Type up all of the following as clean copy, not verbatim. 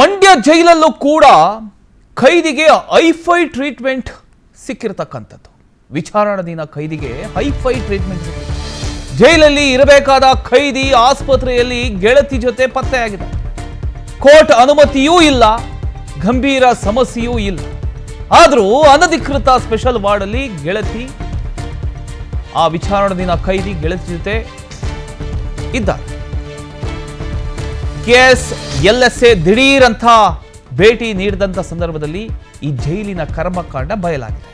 ಮಂಡ್ಯ ಜೈಲಲ್ಲೂ ಕೂಡ ಖೈದಿಗೆ hi fi treatment ಸಿಕ್ಕಿರತಕ್ಕಂಥದ್ದು. ವಿಚಾರಣಾಧೀನ ಖೈದಿಗೆ hi fi treatment ಸಿಕ್ಕಿದೆ. ಜೈಲಲ್ಲಿ ಇರಬೇಕಾದ ಖೈದಿ ಆಸ್ಪತ್ರೆಯಲ್ಲಿ ಗೆಳತಿ ಜೊತೆ ಪತ್ತೆಯಾಗಿದೆ. ಕೋರ್ಟ್ ಅನುಮತಿಯೂ ಇಲ್ಲ, ಗಂಭೀರ ಸಮಸ್ಯೆಯೂ ಇಲ್ಲ. ಆದರೂ ಅನಧಿಕೃತ ಸ್ಪೆಷಲ್ ವಾರ್ಡ್ ಅಲ್ಲಿ ಗೆಳತಿ, ಆ ವಿಚಾರಣಾಧೀನ ಖೈದಿ ಗೆಳತಿ ಜೊತೆ ಇದ್ದಾರೆ. KSLSA ದಿಢೀರಂತ ಭೇಟಿ ನೀಡಿದಂತ ಸಂದರ್ಭದಲ್ಲಿ ಈ ಜೈಲಿನ ಕರ್ಮಕಾಂಡ ಬಯಲಾಗಿದೆ.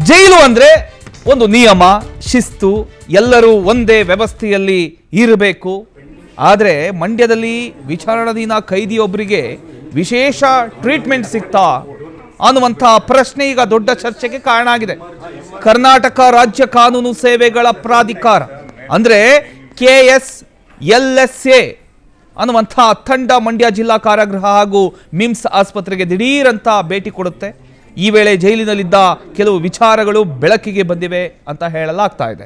ಜೈಲು ಅಂದ್ರೆ ಒಂದು ನಿಯಮ, ಶಿಸ್ತು, ಎಲ್ಲರೂ ಒಂದೇ ವ್ಯವಸ್ಥೆಯಲ್ಲಿ ಇರಬೇಕು. ಆದರೆ ಮಂಡ್ಯದಲ್ಲಿ ವಿಚಾರಣಾಧೀನ ಖೈದಿಯೊಬ್ಬರಿಗೆ ವಿಶೇಷ ಟ್ರೀಟ್ಮೆಂಟ್ ಸಿಗ್ತಾ ಅನ್ನುವಂಥ ಪ್ರಶ್ನೆ ಈಗ ದೊಡ್ಡ ಚರ್ಚೆಗೆ ಕಾರಣ ಆಗಿದೆ. ಕರ್ನಾಟಕ ರಾಜ್ಯ ಕಾನೂನು ಸೇವೆಗಳ ಪ್ರಾಧಿಕಾರ ಅಂದ್ರೆ KSLSA ಅನ್ನುವಂಥ ತಂಡ ಮಂಡ್ಯ ಜಿಲ್ಲಾ ಕಾರಾಗೃಹ ಹಾಗೂ ಮಿಮ್ಸ್ ಆಸ್ಪತ್ರೆಗೆ ದಿಢೀರಂತ ಭೇಟಿ ಕೊಡುತ್ತೆ. ಈ ವೇಳೆ ಜೈಲಿನಲ್ಲಿದ್ದ ಕೆಲವು ವಿಚಾರಗಳು ಬೆಳಕಿಗೆ ಬಂದಿವೆ ಅಂತ ಹೇಳಲಾಗ್ತಾ ಇದೆ.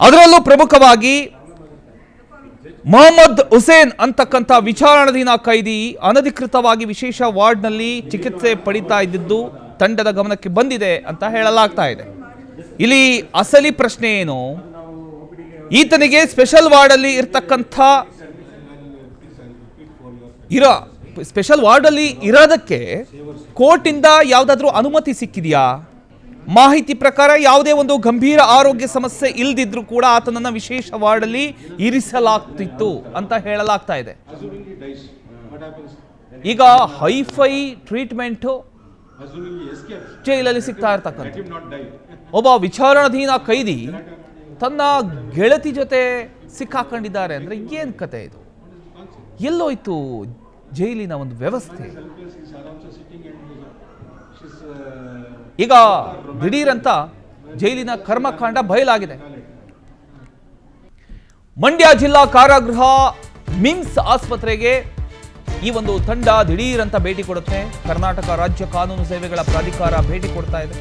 ಅದರಲ್ಲೂ ಪ್ರಮುಖವಾಗಿ ಮೊಹಮ್ಮದ್ ಹುಸೇನ್ ಅಂತಕ್ಕಂಥ ವಿಚಾರಣಾಧೀನ ಖೈದಿ ಅನಧಿಕೃತವಾಗಿ ವಿಶೇಷ ವಾರ್ಡ್ನಲ್ಲಿ ಚಿಕಿತ್ಸೆ ಪಡಿತಾ ಇದ್ದಿದ್ದು ತಂಡದ ಗಮನಕ್ಕೆ ಬಂದಿದೆ ಅಂತ ಹೇಳಲಾಗ್ತಾ ಇದೆ. ಇಲ್ಲಿ ಅಸಲಿ ಪ್ರಶ್ನೆ ಏನು, ಈತನಿಗೆ ಸ್ಪೆಷಲ್ ವಾರ್ಡ್ ಅಲ್ಲಿ ಇರ್ತಕ್ಕಂಥ ಸ್ಪೆಷಲ್ ವಾರ್ಡ್ ಅಲ್ಲಿ ಇರೋದಕ್ಕೆ ಕೋರ್ಟ್ ಇಂದ ಯಾವುದಾದ್ರೂ ಅನುಮತಿ ಸಿಕ್ಕಿದೆಯಾ? ಮಾಹಿತಿ ಪ್ರಕಾರ ಯಾವುದೇ ಒಂದು ಗಂಭೀರ ಆರೋಗ್ಯ ಸಮಸ್ಯೆ ಇಲ್ದಿದ್ರು ಕೂಡ ಆತನನ್ನ ವಿಶೇಷ ವಾರ್ಡ್ ಅಲ್ಲಿ ಇರಿಸಲಾಗ್ತಿತ್ತು ಅಂತ ಹೇಳಲಾಗ್ತಾ ಇದೆ. ಈಗ ಹೈಫೈ ಟ್ರೀಟ್ಮೆಂಟ್ ಜೈಲಲ್ಲಿ ಸಿಗ್ತಾ ಇರ್ತಕ್ಕಂಥ ಒಬ್ಬ ವಿಚಾರಣಾಧೀನ ಖೈದಿ ತನ್ನ ಗೆಳತಿ ಜೊತೆ ಸಿಕ್ಕಾಕೊಂಡಿದ್ದಾರೆ ಅಂದ್ರೆ ಏನ್ ಕತೆ ಇದು? ಎಲ್ಲೋಯ್ತು ಜೈಲಿನ ಒಂದು ವ್ಯವಸ್ಥೆ? ಈಗ ದಿಢೀರಂತ ಜೈಲಿನ ಕರ್ಮಕಾಂಡ ಬಯಲಾಗಿದೆ. ಮಂಡ್ಯ ಜಿಲ್ಲಾ ಕಾರಾಗೃಹ ಮಿಮ್ಸ್ ಆಸ್ಪತ್ರೆಗೆ ಈ ಒಂದು ತಂಡ ದಿಢೀರಂತ ಭೇಟಿ ಕೊಡುತ್ತೆ. ಕರ್ನಾಟಕ ರಾಜ್ಯ ಕಾನೂನು ಸೇವೆಗಳ ಪ್ರಾಧಿಕಾರ ಭೇಟಿ ಕೊಡ್ತಾ ಇದೆ.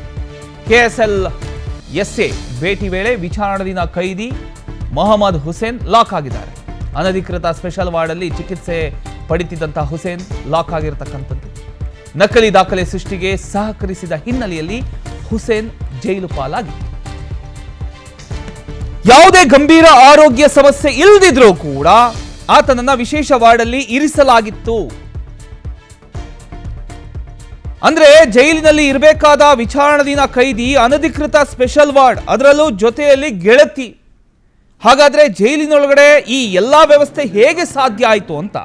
KSLSA ಭೇಟಿ ವೇಳೆ ವಿಚಾರಣಾಧೀನ ಖೈದಿ ಮೊಹಮ್ಮದ್ ಹುಸೇನ್ ಲಾಕ್ ಆಗಿದ್ದಾರೆ. ಅನಧಿಕೃತ ಸ್ಪೆಷಲ್ ವಾರ್ಡ್ ಅಲ್ಲಿ ಚಿಕಿತ್ಸೆ ಪಡಿತಿದ್ದಂತ ಹುಸೇನ್ ಲಾಕ್ ಆಗಿರತಕ್ಕಂಥದ್ದು. ನಕಲಿ ದಾಖಲೆ ಸೃಷ್ಟಿಗೆ ಸಹಕರಿಸಿದ ಹಿನ್ನೆಲೆಯಲ್ಲಿ ಹುಸೇನ್ ಜೈಲು ಪಾಲಾಗಿ ಯಾವುದೇ ಗಂಭೀರ ಆರೋಗ್ಯ ಸಮಸ್ಯೆ ಇಲ್ಲದಿದ್ರೂ ಕೂಡ ಆತನನ್ನ ವಿಶೇಷ ವಾರ್ಡ್ ಅಲ್ಲಿ ಇರಿಸಲಾಗಿತ್ತು. ಅಂದ್ರೆ ಜೈಲಿನಲ್ಲಿ ಇರಬೇಕಾದ ವಿಚಾರಣಾಧೀನ ಖೈದಿ ಅನಧಿಕೃತ ಸ್ಪೆಷಲ್ ವಾರ್ಡ್, ಅದರಲ್ಲೂ ಜೊತೆಯಲ್ಲಿ ಗೆಳತಿ. ಹಾಗಾದ್ರೆ ಜೈಲಿನೊಳಗಡೆ ಈ ಎಲ್ಲಾ ವ್ಯವಸ್ಥೆ ಹೇಗೆ ಸಾಧ್ಯ ಆಯಿತು ಅಂತ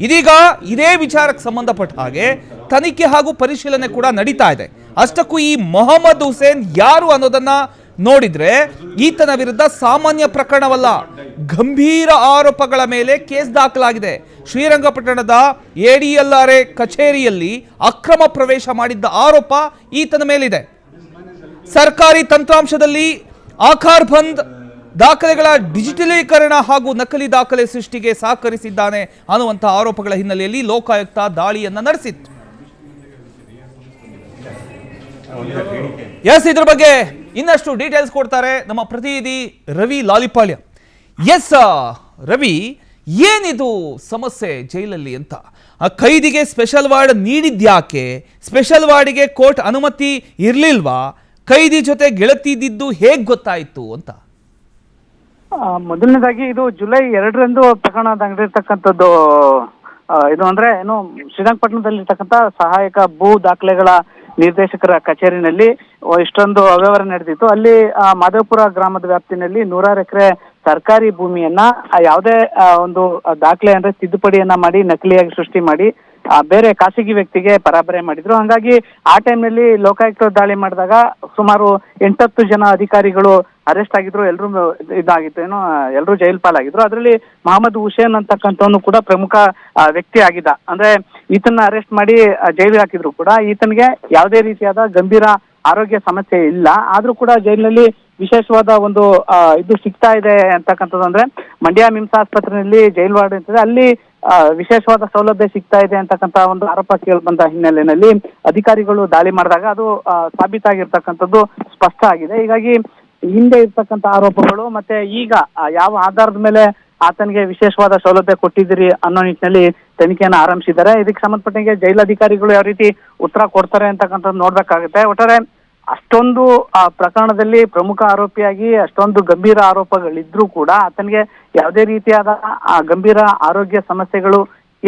ಇದೀಗ ಇದೇ ವಿಚಾರಕ್ಕೆ ಸಂಬಂಧಪಟ್ಟ ಹಾಗೆ ತನಿಖೆ ಹಾಗೂ ಪರಿಶೀಲನೆ ಕೂಡ ನಡೀತಾ ಇದೆ. ಅಷ್ಟಕ್ಕೂ ಈ ಮೊಹಮ್ಮದ್ ಹುಸೇನ್ ಯಾರು ಅನ್ನೋದನ್ನ ನೋಡಿದ್ರೆ ಈತನ ವಿರುದ್ಧ ಸಾಮಾನ್ಯ ಪ್ರಕರಣವಲ್ಲ, ಗಂಭೀರ ಆರೋಪಗಳ ಮೇಲೆ ಕೇಸ್ ದಾಖಲಾಗಿದೆ. ಶ್ರೀರಂಗಪಟ್ಟಣದ ADLRA ಕಚೇರಿಯಲ್ಲಿ ಅಕ್ರಮ ಪ್ರವೇಶ ಮಾಡಿದ್ದ ಆರೋಪ ಈತನ ಮೇಲಿದೆ. ಸರ್ಕಾರಿ ತಂತ್ರಾಂಶದಲ್ಲಿ ಆಧಾರ್ ಬಂದ್ ದಾಖಲೆಗಳ ಡಿಜಿಟಲೀಕರಣ ಹಾಗೂ ನಕಲಿ ದಾಖಲೆ ಸೃಷ್ಟಿಗೆ ಸಹಕರಿಸಿದ್ದಾನೆ ಅನ್ನುವಂಥ ಆರೋಪಗಳ ಹಿನ್ನೆಲೆಯಲ್ಲಿ ಲೋಕಾಯುಕ್ತ ದಾಳಿಯನ್ನ ನಡೆಸಿತ್ತು. ಇದ್ರ ಬಗ್ಗೆ ಇನ್ನಷ್ಟು ಡೀಟೇಲ್ಸ್ ಕೊಡ್ತಾರೆ ನಮ್ಮ ಪ್ರತಿನಿಧಿ ರವಿ ಲಾಲಿಪಾಳ್ಯ. ರವಿ, ಏನಿದು ಸಮಸ್ಯೆ ಜೈಲಲ್ಲಿ ಅಂತ? ಆ ಖೈದಿಗೆ ಸ್ಪೆಷಲ್ ವಾರ್ಡ್ ನೀಡಿದ್ಯಾಕೆ? ಸ್ಪೆಷಲ್ ವಾರ್ಡಿಗೆ ಕೋರ್ಟ್ ಅನುಮತಿ ಇರ್ಲಿಲ್ವಾ? ಖೈದಿ ಜೊತೆ ಗೆಳತಿ ಇದ್ದಿದ್ದು ಹೇಗ್ ಗೊತ್ತಾಯ್ತು ಅಂತ? ಮೊದಲನೇದಾಗಿ ಇದು ಜುಲೈ 2ರಂದು ಪ್ರಕರಣ ದಾಖಲಿರ್ತಕ್ಕಂಥದ್ದು. ಇದು ಅಂದ್ರೆ ಏನು, ಶ್ರೀರಂಗಪಟ್ಟಣದಲ್ಲಿರ್ತಕ್ಕಂಥ ಸಹಾಯಕ ಭೂ ದಾಖಲೆಗಳ ನಿರ್ದೇಶಕರ ಕಚೇರಿನಲ್ಲಿ ಇಷ್ಟೊಂದು ಅವ್ಯವಹಾರ ನಡೆದಿತ್ತು. ಅಲ್ಲಿ ಮಾಧವಪುರ ಗ್ರಾಮದ ವ್ಯಾಪ್ತಿನಲ್ಲಿ 100 ಎಕರೆ ಸರ್ಕಾರಿ ಭೂಮಿಯನ್ನ ಯಾವುದೇ ಒಂದು ದಾಖಲೆ ಅಂದ್ರೆ ತಿದ್ದುಪಡಿಯನ್ನ ಮಾಡಿ ನಕಲಿಯಾಗಿ ಸೃಷ್ಟಿ ಮಾಡಿ ಬೇರೆ ಖಾಸಗಿ ವ್ಯಕ್ತಿಗೆ ಪರಾಬರಿ ಮಾಡಿದ್ರು. ಹಂಗಾಗಿ ಆ ಟೈಮ್ನಲ್ಲಿ ಲೋಕಾಯುಕ್ತ ದಾಳಿ ಮಾಡಿದಾಗ ಸುಮಾರು 8-10 ಜನ ಅಧಿಕಾರಿಗಳು ಅರೆಸ್ಟ್ ಆಗಿದ್ರು. ಎಲ್ರು ಇದಾಗಿತ್ತು, ಏನೋ ಎಲ್ರು ಜೈಲ್ ಪಾಲಾಗಿದ್ರು. ಅದರಲ್ಲಿ ಮೊಹಮ್ಮದ್ ಹುಸೇನ್ ಅಂತಕ್ಕಂಥವನು ಕೂಡ ಪ್ರಮುಖ ವ್ಯಕ್ತಿ ಆಗಿದ್ದ. ಅಂದ್ರೆ ಈತನ ಅರೆಸ್ಟ್ ಮಾಡಿ ಜೈಲಿಗೆ ಹಾಕಿದ್ರು ಕೂಡ ಈತನಿಗೆ ಯಾವುದೇ ರೀತಿಯಾದ ಗಂಭೀರ ಆರೋಗ್ಯ ಸಮಸ್ಯೆ ಇಲ್ಲ. ಆದ್ರೂ ಕೂಡ ಜೈಲಿನಲ್ಲಿ ವಿಶೇಷವಾದ ಒಂದು ಇದು ಸಿಗ್ತಾ ಇದೆ ಅಂತಕ್ಕಂಥದ್ದು. ಅಂದ್ರೆ ಮಂಡ್ಯ ಮಿಮ್ಸ್ ಆಸ್ಪತ್ರೆಯಲ್ಲಿ ಜೈಲ್ ವಾರ್ಡ್ ಇರ್ತದೆ, ಅಲ್ಲಿ ವಿಶೇಷವಾದ ಸೌಲಭ್ಯ ಸಿಗ್ತಾ ಇದೆ ಅಂತಕ್ಕಂಥ ಒಂದು ಆರೋಪ ಕೇಳಿ ಬಂದ ಹಿನ್ನೆಲೆಯಲ್ಲಿ ಅಧಿಕಾರಿಗಳು ದಾಳಿ ಮಾಡಿದಾಗ ಅದು ಸಾಬೀತಾಗಿರ್ತಕ್ಕಂಥದ್ದು ಸ್ಪಷ್ಟ ಆಗಿದೆ. ಹೀಗಾಗಿ ಹಿಂದೆ ಇರ್ತಕ್ಕಂಥ ಆರೋಪಗಳು ಮತ್ತೆ ಈಗ ಯಾವ ಆಧಾರದ ಮೇಲೆ ಆತನಿಗೆ ವಿಶೇಷವಾದ ಸೌಲಭ್ಯ ಕೊಟ್ಟಿದ್ದೀರಿ ಅನ್ನೋ ನಿಟ್ಟಿನಲ್ಲಿ ತನಿಖೆಯನ್ನು ಆರಂಭಿಸಿದ್ದಾರೆ. ಇದಕ್ಕೆ ಸಂಬಂಧಪಟ್ಟಂಗೆ ಜೈಲಧಿಕಾರಿಗಳು ಯಾವ ರೀತಿ ಉತ್ತರ ಕೊಡ್ತಾರೆ ಅಂತಕ್ಕಂಥದ್ದು ನೋಡ್ಬೇಕಾಗುತ್ತೆ. ಒಟ್ಟಾರೆ ಅಷ್ಟೊಂದು ಆ ಪ್ರಕರಣದಲ್ಲಿ ಪ್ರಮುಖ ಆರೋಪಿಯಾಗಿ ಅಷ್ಟೊಂದು ಗಂಭೀರ ಆರೋಪಗಳಿದ್ರೂ ಕೂಡ ಆತನಿಗೆ ಯಾವುದೇ ರೀತಿಯಾದ ಆ ಗಂಭೀರ ಆರೋಗ್ಯ ಸಮಸ್ಯೆಗಳು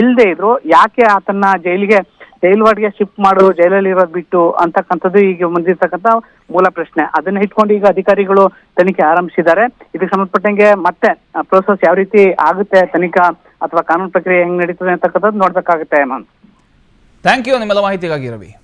ಇಲ್ಲದೆ ಇದ್ರು ಯಾಕೆ ಆತನ್ನ ಜೈಲ್ ವಾರ್ಡ್ಗೆ ಶಿಫ್ಟ್ ಮಾಡು, ಜೈಲಲ್ಲಿ ಇರೋದು ಬಿಟ್ಟು ಅಂತಕ್ಕಂಥದ್ದು ಈಗ ಮುಂದಿರ್ತಕ್ಕಂಥ ಮೂಲ ಪ್ರಶ್ನೆ. ಅದನ್ನ ಇಟ್ಕೊಂಡು ಈಗ ಅಧಿಕಾರಿಗಳು ತನಿಖೆ ಆರಂಭಿಸಿದ್ದಾರೆ. ಇದಕ್ಕೆ ಸಂಬಂಧಪಟ್ಟಂಗೆ ಮತ್ತೆ ಪ್ರೋಸೆಸ್ ಯಾವ ರೀತಿ ಆಗುತ್ತೆ, ತನಿಖಾ ಅಥವಾ ಕಾನೂನು ಪ್ರಕ್ರಿಯೆ ಹೆಂಗ್ ನಡೀತದೆ ಅಂತಕ್ಕಂಥದ್ದು ನೋಡ್ಬೇಕಾಗುತ್ತೆ. ಥ್ಯಾಂಕ್ ಯು ನಿಮ್ಮೆಲ್ಲ ಮಾಹಿತಿಗಾಗಿ ರವಿ.